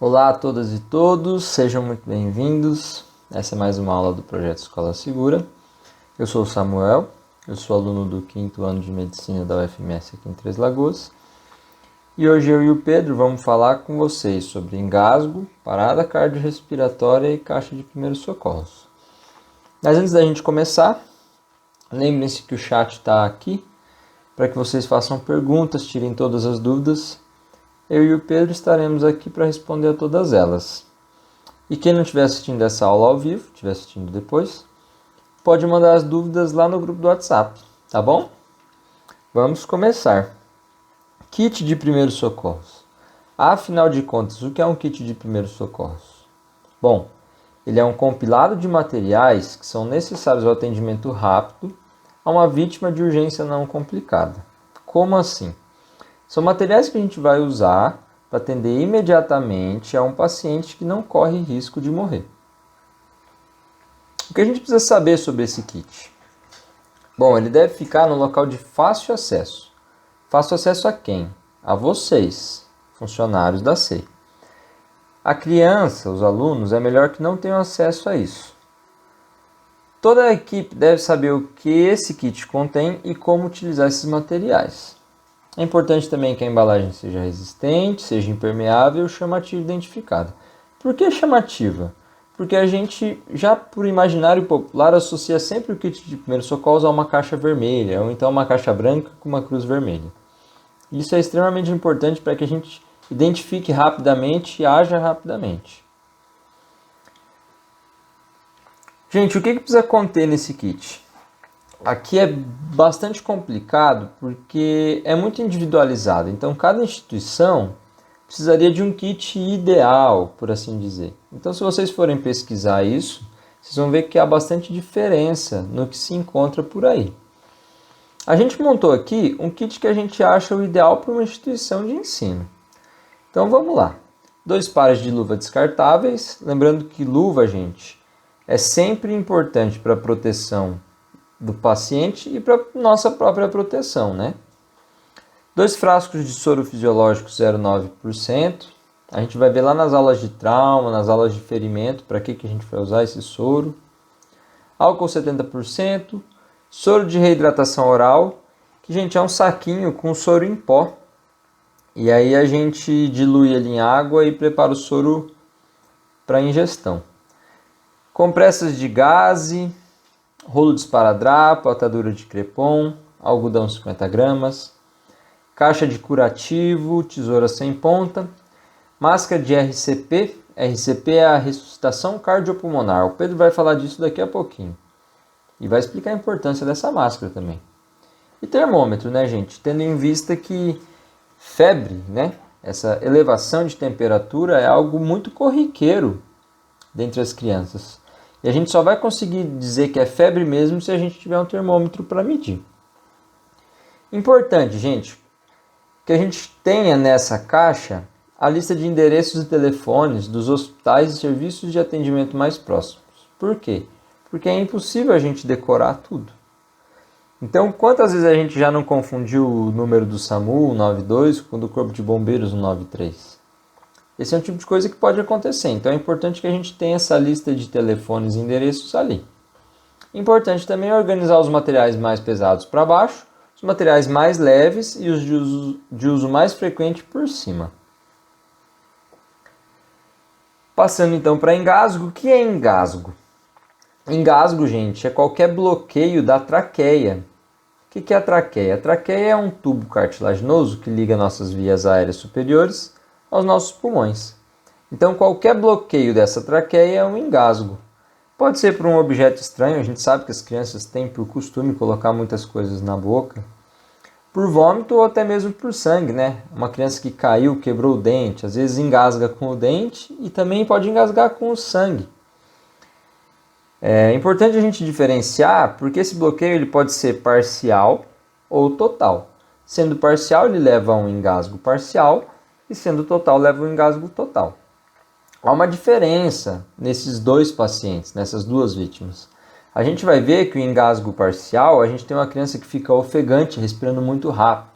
Olá a todas e todos, sejam muito bem-vindos. Essa é mais uma aula do Projeto Escola Segura. Eu sou o Samuel, eu sou aluno do 5º ano de Medicina da UFMS aqui em Três Lagoas. E hoje eu e o Pedro vamos falar com vocês sobre engasgo, parada cardiorrespiratória e caixa de primeiros socorros. Mas antes da gente começar, lembrem-se que o chat está aqui para que vocês façam perguntas, tirem todas as dúvidas. Eu e o Pedro estaremos aqui para responder a todas elas. E quem não estiver assistindo essa aula ao vivo, estiver assistindo depois, pode mandar as dúvidas lá no grupo do WhatsApp, tá bom? Vamos começar. Kit de primeiros socorros. Afinal de contas, o que é um kit de primeiros socorros? Bom, ele é um compilado de materiais que são necessários ao atendimento rápido a uma vítima de urgência não complicada. Como assim? São materiais que a gente vai usar para atender imediatamente a um paciente que não corre risco de morrer. O que a gente precisa saber sobre esse kit? Bom, ele deve ficar no local de fácil acesso. Fácil acesso a quem? A vocês, funcionários da SEI. A criança, os alunos, é melhor que não tenham acesso a isso. Toda a equipe deve saber o que esse kit contém e como utilizar esses materiais. É importante também que a embalagem seja resistente, seja impermeável e chamativa identificada. Por que chamativa? Porque a gente, já por imaginário popular, associa sempre o kit de primeiros socorros a uma caixa vermelha, ou então uma caixa branca com uma cruz vermelha. Isso é extremamente importante para que a gente identifique rapidamente e haja rapidamente. Gente, o que precisa conter nesse kit? Aqui é bastante complicado porque é muito individualizado. Então, cada instituição precisaria de um kit ideal, por assim dizer. Então, se vocês forem pesquisar isso, vocês vão ver que há bastante diferença no que se encontra por aí. A gente montou aqui um kit que a gente acha o ideal para uma instituição de ensino. Então, vamos lá. 2 pares de luva descartáveis. Lembrando que luva, gente, é sempre importante para a proteção do paciente e para nossa própria proteção, né? 2 frascos de soro fisiológico 0,9%. A gente vai ver lá nas aulas de trauma, nas aulas de ferimento, para que a gente vai usar esse soro. Álcool 70%. Soro de reidratação oral, que, gente, é um saquinho com soro em pó. E aí a gente dilui ele em água e prepara o soro para ingestão. Compressas de gaze, rolo de esparadrapo, atadura de crepom, algodão 50 gramas, caixa de curativo, tesoura sem ponta, máscara de RCP. RCP é a ressuscitação cardiopulmonar. O Pedro vai falar disso daqui a pouquinho. E vai explicar a importância dessa máscara também. E termômetro, né, gente? Tendo em vista que febre, né? Essa elevação de temperatura é algo muito corriqueiro dentre as crianças. E a gente só vai conseguir dizer que é febre mesmo se a gente tiver um termômetro para medir. Importante, gente, que a gente tenha nessa caixa a lista de endereços e telefones dos hospitais e serviços de atendimento mais próximos. Por quê? Porque é impossível a gente decorar tudo. Então, quantas vezes a gente já não confundiu o número do SAMU, o 92, com o do Corpo de Bombeiros, o 93? Esse é um tipo de coisa que pode acontecer, então é importante que a gente tenha essa lista de telefones e endereços ali. Importante também organizar os materiais mais pesados para baixo, os materiais mais leves e os de uso mais frequente por cima. Passando então para engasgo, o que é engasgo? Engasgo, gente, é qualquer bloqueio da traqueia. O que é a traqueia? A traqueia é um tubo cartilaginoso que liga nossas vias aéreas superiores aos nossos pulmões. Então, qualquer bloqueio dessa traqueia é um engasgo. Pode ser por um objeto estranho, a gente sabe que as crianças têm por costume colocar muitas coisas na boca. Por vômito ou até mesmo por sangue, né? Uma criança que caiu, quebrou o dente, às vezes engasga com o dente e também pode engasgar com o sangue. É importante a gente diferenciar porque esse bloqueio ele pode ser parcial ou total. Sendo parcial, ele leva a um engasgo parcial, e sendo total, leva um engasgo total. Há uma diferença nesses 2 pacientes, nessas 2 vítimas. A gente vai ver que o engasgo parcial, a gente tem uma criança que fica ofegante, respirando muito rápido.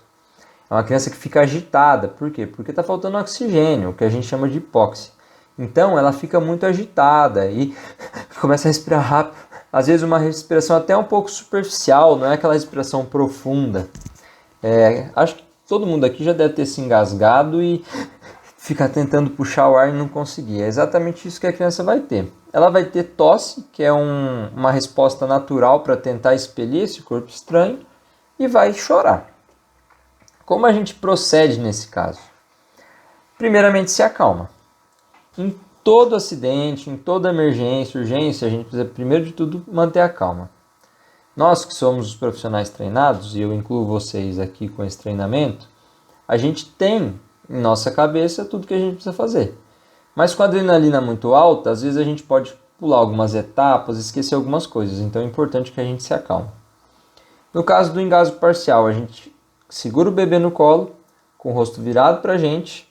É uma criança que fica agitada. Por quê? Porque está faltando oxigênio, o que a gente chama de hipóxia. Então ela fica muito agitada e começa a respirar rápido. Às vezes uma respiração até um pouco superficial, não é aquela respiração profunda. Acho que todo mundo aqui já deve ter se engasgado e ficar tentando puxar o ar e não conseguir. É exatamente isso que a criança vai ter. Ela vai ter tosse, que é uma resposta natural para tentar expelir esse corpo estranho, e vai chorar. Como a gente procede nesse caso? Primeiramente, se acalma. Em todo acidente, em toda emergência, urgência, a gente precisa, primeiro de tudo, manter a calma. Nós que somos os profissionais treinados, e eu incluo vocês aqui com esse treinamento, a gente tem em nossa cabeça tudo que a gente precisa fazer. Mas com a adrenalina muito alta, às vezes a gente pode pular algumas etapas, esquecer algumas coisas. Então é importante que a gente se acalme. No caso do engasgo parcial, a gente segura o bebê no colo, com o rosto virado para a gente.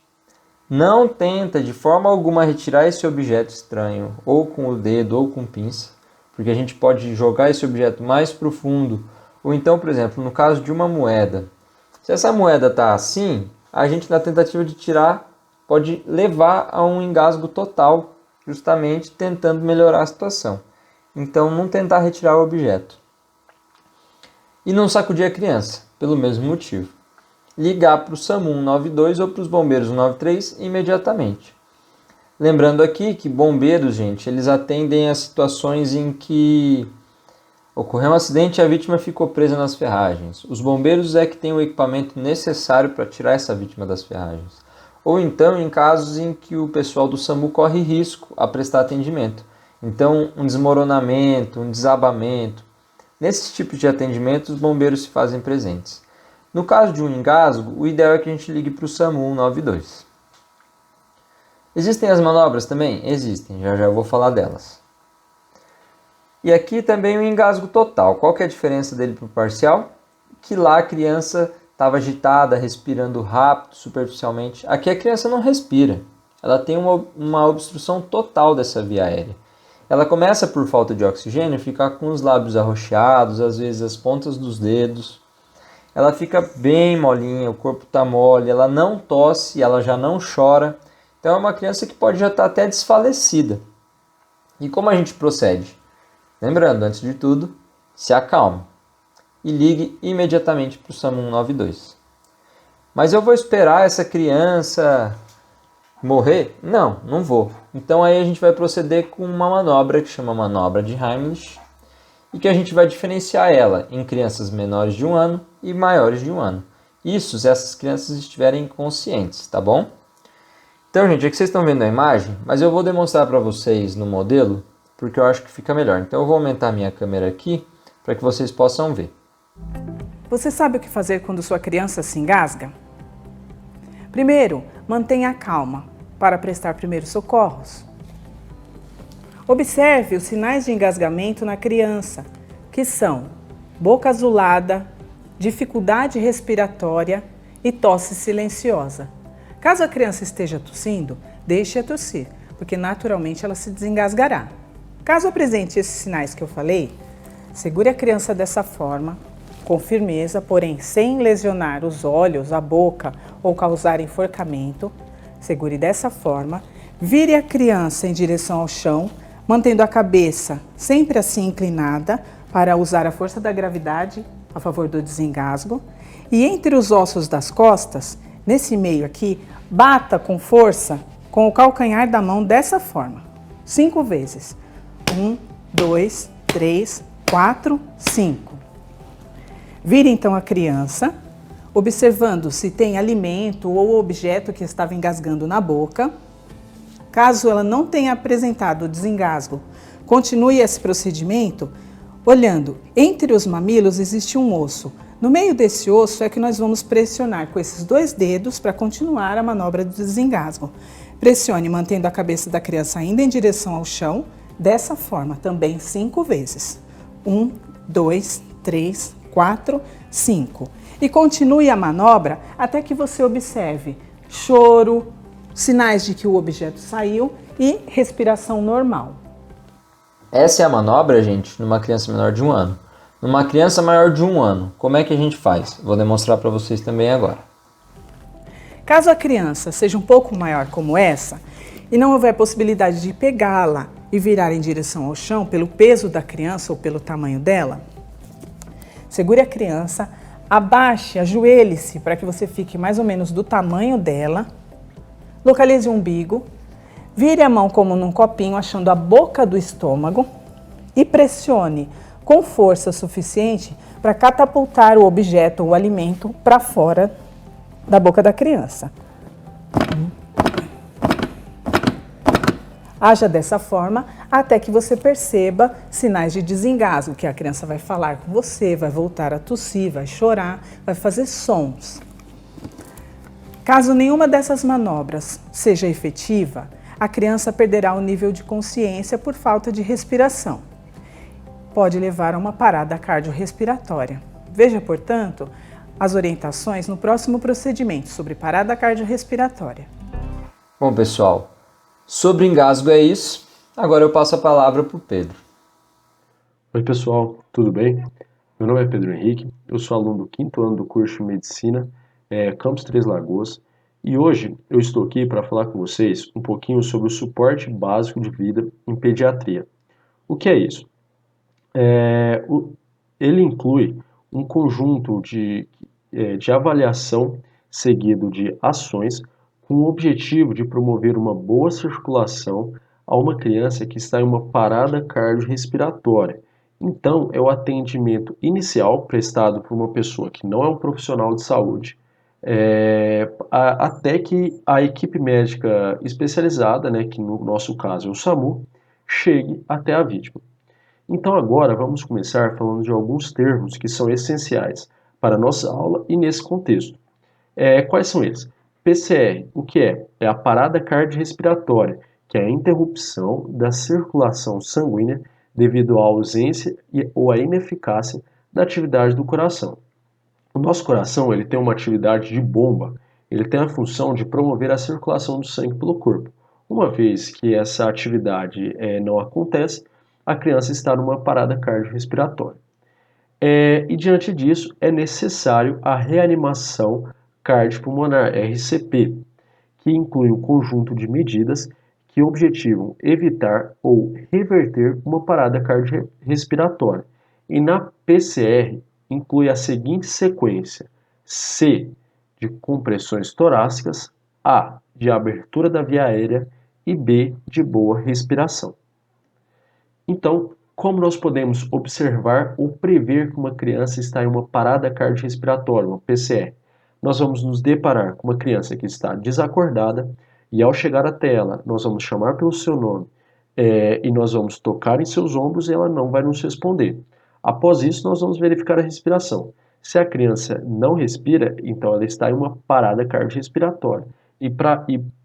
Não tenta de forma alguma retirar esse objeto estranho, ou com o dedo, ou com pinça, porque a gente pode jogar esse objeto mais profundo. Ou então, por exemplo, no caso de uma moeda, se essa moeda está assim, a gente na tentativa de tirar pode levar a um engasgo total, justamente tentando melhorar a situação. Então, não tentar retirar o objeto. E não sacudir a criança, pelo mesmo motivo. Ligar para o SAMU 192 ou para os bombeiros 193 imediatamente. Lembrando aqui que bombeiros, gente, eles atendem a situações em que ocorreu um acidente e a vítima ficou presa nas ferragens. Os bombeiros é que têm o equipamento necessário para tirar essa vítima das ferragens. Ou então em casos em que o pessoal do SAMU corre risco a prestar atendimento. Então, um desmoronamento, um desabamento. Nesses tipos de atendimento, os bombeiros se fazem presentes. No caso de um engasgo, o ideal é que a gente ligue para o SAMU 192. Existem as manobras também? Existem, já eu vou falar delas. E aqui também o engasgo total. Qual que é a diferença dele para o parcial? Que lá a criança estava agitada, respirando rápido, superficialmente. Aqui a criança não respira. Ela tem uma obstrução total dessa via aérea. Ela começa por falta de oxigênio, ficar com os lábios arroxeados, às vezes as pontas dos dedos. Ela fica bem molinha, o corpo está mole, ela não tosse, ela já não chora. Então é uma criança que pode já estar até desfalecida. E como a gente procede? Lembrando, antes de tudo, se acalme e ligue imediatamente para o SAMU 192. Mas eu vou esperar essa criança morrer? Não, não vou. Então aí a gente vai proceder com uma manobra que chama manobra de Heimlich e que a gente vai diferenciar ela em crianças menores de 1 ano e maiores de 1 ano. Isso se essas crianças estiverem conscientes, tá bom? Então, gente, aqui vocês estão vendo a imagem, mas eu vou demonstrar para vocês no modelo, porque eu acho que fica melhor. Então eu vou aumentar a minha câmera aqui para que vocês possam ver. Você sabe o que fazer quando sua criança se engasga? Primeiro, mantenha a calma para prestar primeiros socorros. Observe os sinais de engasgamento na criança, que são boca azulada, dificuldade respiratória e tosse silenciosa. Caso a criança esteja tossindo, deixe-a tossir, porque naturalmente ela se desengasgará. Caso apresente esses sinais que eu falei, segure a criança dessa forma, com firmeza, porém sem lesionar os olhos, a boca ou causar enforcamento. Segure dessa forma, vire a criança em direção ao chão, mantendo a cabeça sempre assim inclinada para usar a força da gravidade a favor do desengasgo. E entre os ossos das costas, nesse meio aqui, bata com força com o calcanhar da mão dessa forma, 5 vezes. 1, 2, 3, 4, 5. Vire então a criança, observando se tem alimento ou objeto que estava engasgando na boca. Caso ela não tenha apresentado desengasgo, continue esse procedimento olhando. Entre os mamilos existe um osso. No meio desse osso é que nós vamos pressionar com esses 2 dedos para continuar a manobra do desengasgo. Pressione mantendo a cabeça da criança ainda em direção ao chão, dessa forma, também 5 vezes. 1, 2, 3, 4, 5. E continue a manobra até que você observe choro, sinais de que o objeto saiu e respiração normal. Essa é a manobra, gente, numa criança menor de 1 ano. Numa criança maior de 1 ano, como é que a gente faz? Vou demonstrar para vocês também agora. Caso a criança seja um pouco maior como essa e não houver possibilidade de pegá-la e virar em direção ao chão pelo peso da criança ou pelo tamanho dela, segure a criança, abaixe, ajoelhe-se para que você fique mais ou menos do tamanho dela, localize o umbigo, vire a mão como num copinho, achando a boca do estômago e pressione com força suficiente para catapultar o objeto ou o alimento para fora da boca da criança. Haja dessa forma até que você perceba sinais de desengasgo, que a criança vai falar com você, vai voltar a tossir, vai chorar, vai fazer sons. Caso nenhuma dessas manobras seja efetiva, a criança perderá o nível de consciência por falta de respiração. Pode levar a uma parada cardiorrespiratória. Veja, portanto, as orientações no próximo procedimento sobre parada cardiorrespiratória. Bom, pessoal, sobre engasgo é isso. Agora eu passo a palavra para o Pedro. Oi, pessoal, tudo bem? Meu nome é Pedro Henrique, eu sou aluno do 5º ano do curso de Medicina, Campus Três Lagoas, e hoje eu estou aqui para falar com vocês um pouquinho sobre o suporte básico de vida em pediatria. O que é isso? Ele inclui um conjunto de avaliação seguido de ações com o objetivo de promover uma boa circulação a uma criança que está em uma parada cardiorrespiratória. Então, é o atendimento inicial prestado por uma pessoa que não é um profissional de saúde, até que a equipe médica especializada, né, que no nosso caso é o SAMU, chegue até a vítima. Então agora vamos começar falando de alguns termos que são essenciais para a nossa aula e nesse contexto. Quais são eles? PCR, o que é? É a parada cardiorrespiratória, que é a interrupção da circulação sanguínea devido à ausência ou à ineficácia da atividade do coração. O nosso coração ele tem uma atividade de bomba, ele tem a função de promover a circulação do sangue pelo corpo. Uma vez que essa atividade não acontece, a criança está numa parada cardiorrespiratória. E diante disso, é necessário a reanimação cardiopulmonar, RCP, que inclui um conjunto de medidas que objetivam evitar ou reverter uma parada cardiorrespiratória. E na PCR, inclui a seguinte sequência: C, de compressões torácicas, A, de abertura da via aérea e B, de boa respiração. Então, como nós podemos observar ou prever que uma criança está em uma parada cardiorrespiratória, uma PCR? Nós vamos nos deparar com uma criança que está desacordada e ao chegar até ela, nós vamos chamar pelo seu nome e nós vamos tocar em seus ombros e ela não vai nos responder. Após isso, nós vamos verificar a respiração. Se a criança não respira, então ela está em uma parada cardiorrespiratória. E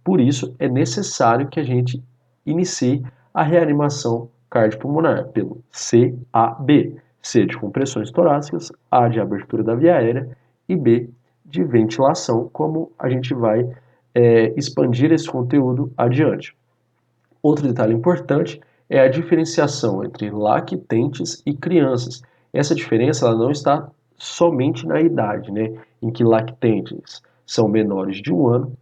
por isso é necessário que a gente inicie a reanimação cardiopulmonar pelo CAB. C de compressões torácicas, A de abertura da via aérea e B de ventilação, como a gente vai expandir esse conteúdo adiante. Outro detalhe importante é a diferenciação entre lactentes e crianças. Essa diferença ela não está somente na idade, né, em que lactentes são menores de 1 ano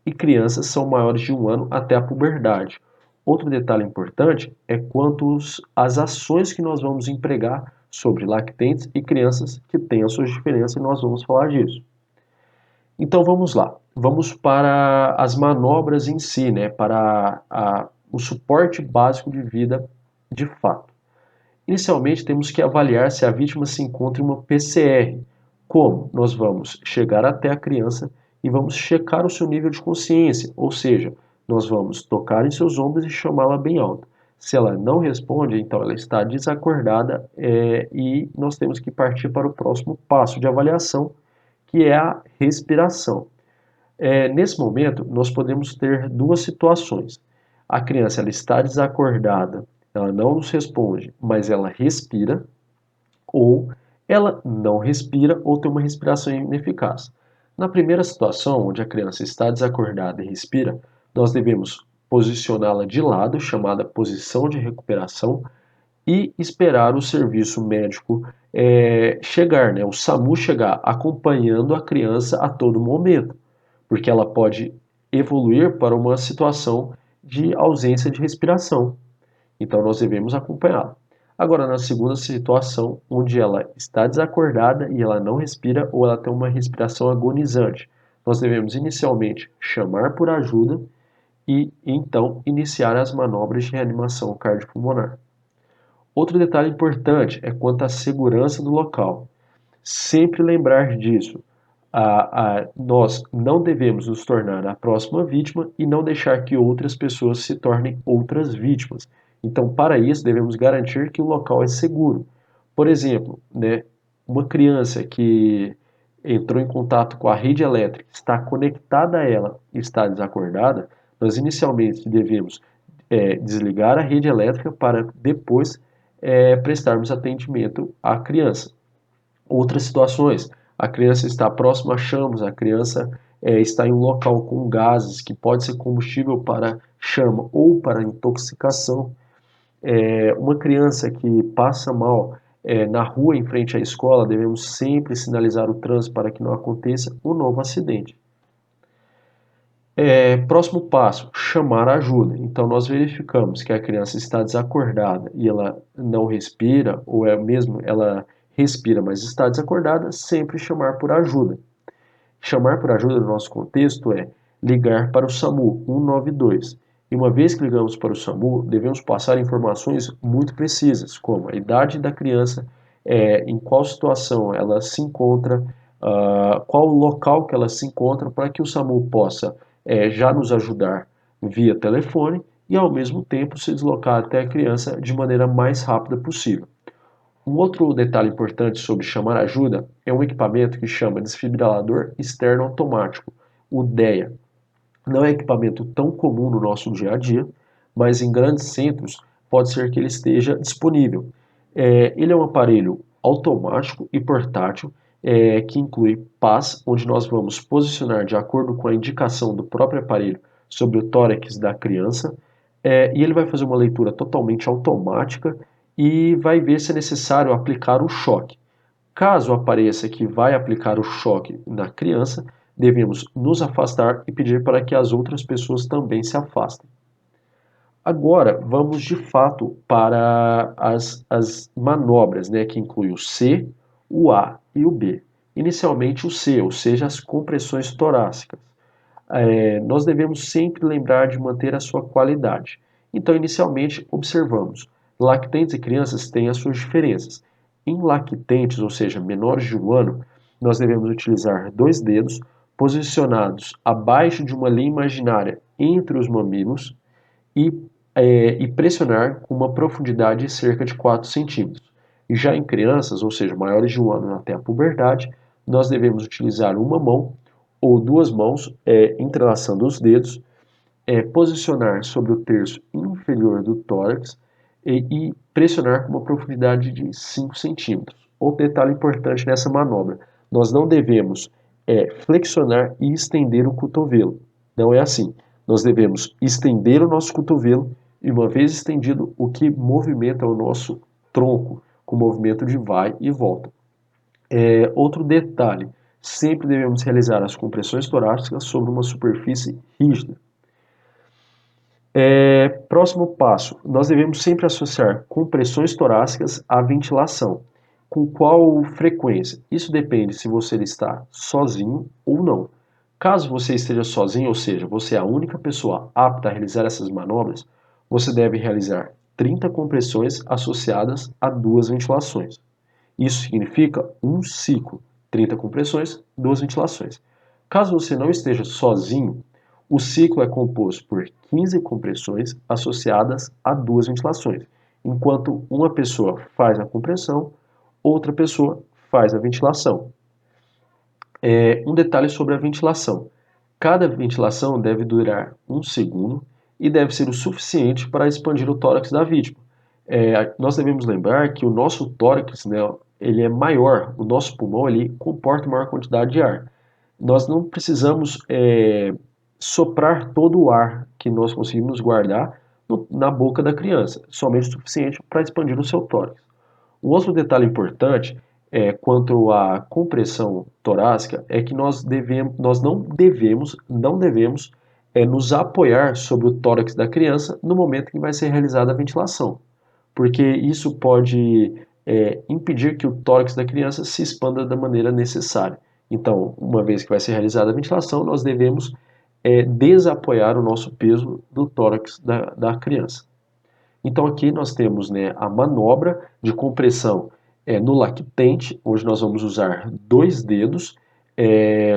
e crianças são maiores de 1 ano até a puberdade. Outro detalhe importante é quanto às ações que nós vamos empregar sobre lactentes e crianças que têm as suas diferenças e nós vamos falar disso. Então vamos lá, vamos para as manobras em si, né, para o suporte básico de vida de fato. Inicialmente temos que avaliar se a vítima se encontra em uma PCR. Como? Nós vamos chegar até a criança e vamos checar o seu nível de consciência, ou seja, nós vamos tocar em seus ombros e chamá-la bem alto. Se ela não responde, então ela está desacordada e nós temos que partir para o próximo passo de avaliação, que é a respiração. Nesse momento, nós podemos ter duas situações. A criança ela está desacordada, ela não nos responde, mas ela respira, ou ela não respira ou tem uma respiração ineficaz. Na primeira situação, onde a criança está desacordada e respira, nós devemos posicioná-la de lado, chamada posição de recuperação, e esperar o serviço médico chegar, né, o SAMU chegar, acompanhando a criança a todo momento. porque ela pode evoluir para uma situação de ausência de respiração. Então nós devemos acompanhá-la. Agora, na segunda situação, onde ela está desacordada e ela não respira ou ela tem uma respiração agonizante, nós devemos inicialmente chamar por ajuda e então iniciar as manobras de reanimação cardiopulmonar. Outro detalhe importante é quanto à segurança do local. Sempre lembrar disso. Nós não devemos nos tornar a próxima vítima e não deixar que outras pessoas se tornem outras vítimas. Então, para isso, devemos garantir que o local é seguro. Por exemplo, né, uma criança que entrou em contato com a rede elétrica, está conectada a ela e está desacordada, nós inicialmente devemos desligar a rede elétrica para depois prestarmos atendimento à criança. Outras situações, a criança está próxima a chamas, a criança está em um local com gases que pode ser combustível para chama ou para intoxicação. Uma criança que passa mal na rua em frente à escola, devemos sempre sinalizar o trânsito para que não aconteça um novo acidente. Próximo passo, chamar ajuda. Então nós verificamos que a criança está desacordada e ela não respira, ou mesmo ela respira, mas está desacordada, sempre chamar por ajuda. Chamar por ajuda no nosso contexto é ligar para o SAMU 192. E uma vez que ligamos para o SAMU, devemos passar informações muito precisas, como a idade da criança, em qual situação ela se encontra, qual o local que ela se encontra, para que o SAMU possa já nos ajudar via telefone e ao mesmo tempo se deslocar até a criança de maneira mais rápida possível. Um outro detalhe importante sobre chamar ajuda é um equipamento que chama desfibrilador externo automático, o DEA. Não é equipamento tão comum no nosso dia a dia, mas em grandes centros pode ser que ele esteja disponível. Ele é um aparelho automático e portátil que inclui pás, onde nós vamos posicionar de acordo com a indicação do próprio aparelho sobre o tórax da criança, e ele vai fazer uma leitura totalmente automática e vai ver se é necessário aplicar o choque. Caso apareça que vai aplicar o choque na criança, devemos nos afastar e pedir para que as outras pessoas também se afastem. Agora, vamos de fato para as manobras, né, que inclui o C, o A e o B. Inicialmente o C, ou seja, as compressões torácicas. Nós devemos sempre lembrar de manter a sua qualidade. Então, inicialmente, observamos. Lactentes e crianças têm as suas diferenças. Em lactentes, ou seja, menores de 1 ano, nós devemos utilizar 2 dedos posicionados abaixo de uma linha imaginária entre os mamilos e pressionar com uma profundidade de cerca de 4 centímetros. E já em crianças, ou seja, maiores de 1 ano até a puberdade, nós devemos utilizar uma mão ou 2 mãos entrelaçando os dedos, posicionar sobre o terço inferior do tórax e pressionar com uma profundidade de 5 centímetros. Outro detalhe importante nessa manobra, nós não devemos flexionar e estender o cotovelo. Não é assim. Nós devemos estender o nosso cotovelo e uma vez estendido, o que movimenta o nosso tronco com o movimento de vai e volta. Outro detalhe, sempre devemos realizar as compressões torácicas sobre uma superfície rígida. Próximo passo, nós devemos sempre associar compressões torácicas à ventilação. Com qual frequência? Isso depende se você está sozinho ou não. Caso você esteja sozinho, ou seja, você é a única pessoa apta a realizar essas manobras, você deve realizar 30 compressões associadas a 2 ventilações. Isso significa um ciclo, 30 compressões, 2 ventilações. Caso você não esteja sozinho, o ciclo é composto por 15 compressões associadas a 2 ventilações. Enquanto uma pessoa faz a compressão, outra pessoa faz a ventilação. Um detalhe sobre a ventilação. Cada ventilação deve durar 1 segundo e deve ser o suficiente para expandir o tórax da vítima. Nós devemos lembrar que o nosso tórax, né, ele é maior, o nosso pulmão ele comporta maior quantidade de ar. Nós não precisamos soprar todo o ar que nós conseguimos guardar na boca da criança, somente o suficiente para expandir o seu tórax. Um outro detalhe importante quanto à compressão torácica é que nós não devemos nos apoiar sobre o tórax da criança no momento que vai ser realizada a ventilação, porque isso pode impedir que o tórax da criança se expanda da maneira necessária. Então, uma vez que vai ser realizada a ventilação, nós devemos desapoiar o nosso peso do tórax da criança. Então aqui nós temos, né, a manobra de compressão no lactente, onde nós vamos usar 2 dedos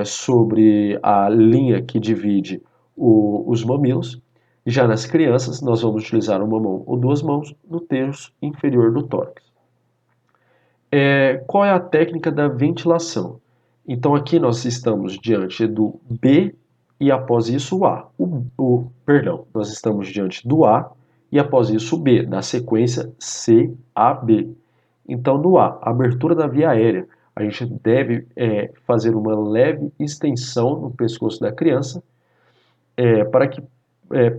sobre a linha que divide os mamilos. Já nas crianças, nós vamos utilizar uma mão ou 2 mãos no terço inferior do tórax. Qual é a técnica da ventilação? Então aqui nós estamos diante do B e após isso o A. Nós estamos diante do A e após isso o B, na sequência C-A-B. Então no A, abertura da via aérea, a gente deve fazer uma leve extensão no pescoço da criança para que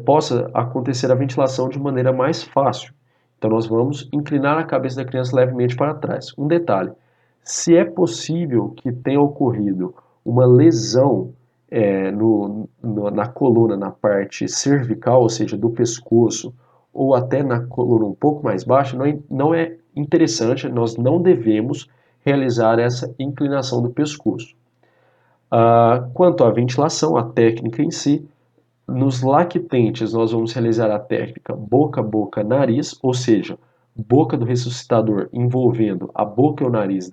possa acontecer a ventilação de maneira mais fácil. Então nós vamos inclinar a cabeça da criança levemente para trás. Um detalhe, se é possível que tenha ocorrido uma lesão na coluna, na parte cervical, ou seja, do pescoço, ou até na coluna um pouco mais baixa, não é interessante, nós não devemos realizar essa inclinação do pescoço. Quanto à ventilação, a técnica em si, nos lactentes nós vamos realizar a técnica boca-boca-nariz, ou seja, boca do ressuscitador envolvendo a boca e o nariz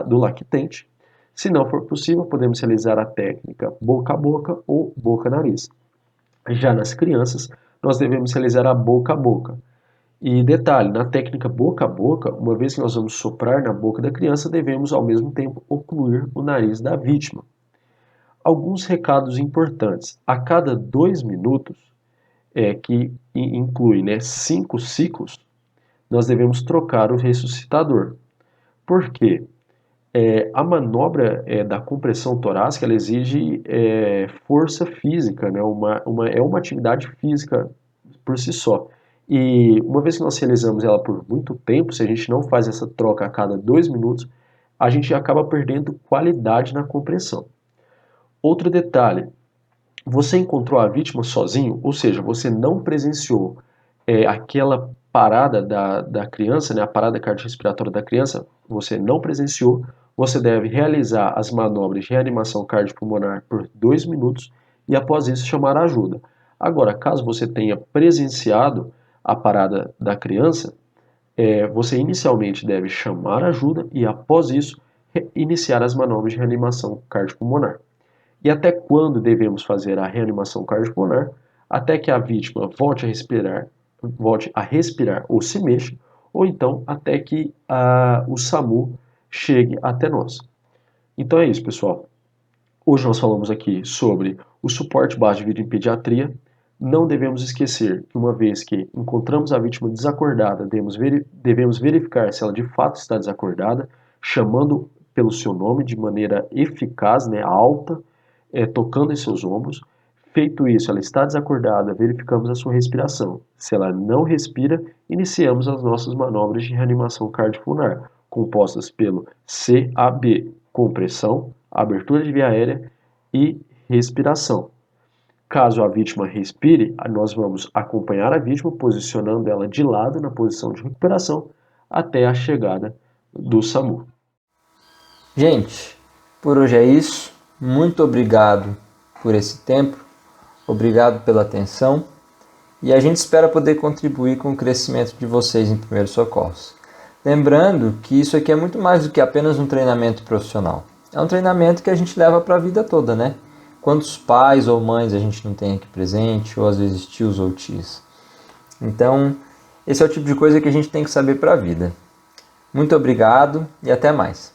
do lactente. Se não for possível, podemos realizar a técnica boca-a-boca ou boca-nariz. Já nas crianças, nós devemos realizar a boca-a-boca. E detalhe, na técnica boca-a-boca, uma vez que nós vamos soprar na boca da criança, devemos ao mesmo tempo ocluir o nariz da vítima. Alguns recados importantes. A cada 2 minutos, que inclui 5 ciclos, nós devemos trocar o ressuscitador. Por quê? A manobra da compressão torácica ela exige força física, né? É uma atividade física por si só. E uma vez que nós realizamos ela por muito tempo, se a gente não faz essa troca a cada 2 minutos, a gente acaba perdendo qualidade na compressão. Outro detalhe, você encontrou a vítima sozinho, ou seja, você não presenciou aquela parada da criança, né, a parada cardiorrespiratória da criança, você não presenciou, você deve realizar as manobras de reanimação cardiopulmonar por 2 minutos e após isso chamar ajuda. Agora, caso você tenha presenciado a parada da criança, você inicialmente deve chamar ajuda e após isso iniciar as manobras de reanimação cardiopulmonar. E até quando devemos fazer a reanimação cardiopulmonar? Até que a vítima volte a respirar ou se mexa, ou então até que o SAMU chegue até nós. Então é isso, pessoal. Hoje nós falamos aqui sobre o suporte básico de vida em pediatria. Não devemos esquecer que uma vez que encontramos a vítima desacordada, devemos verificar se ela de fato está desacordada, chamando pelo seu nome de maneira eficaz, né, alta, tocando em seus ombros. Feito isso, ela está desacordada, verificamos a sua respiração. Se ela não respira, iniciamos as nossas manobras de reanimação cardiopulmonar, compostas pelo CAB, compressão, abertura de via aérea e respiração. Caso a vítima respire, nós vamos acompanhar a vítima, posicionando ela de lado na posição de recuperação até a chegada do SAMU. Gente, por hoje é isso. Muito obrigado por esse tempo, obrigado pela atenção e a gente espera poder contribuir com o crescimento de vocês em primeiros socorros. Lembrando que isso aqui é muito mais do que apenas um treinamento profissional. É um treinamento que a gente leva para a vida toda, né? Quantos pais ou mães a gente não tem aqui presente, ou às vezes tios ou tias. Então, esse é o tipo de coisa que a gente tem que saber para a vida. Muito obrigado e até mais.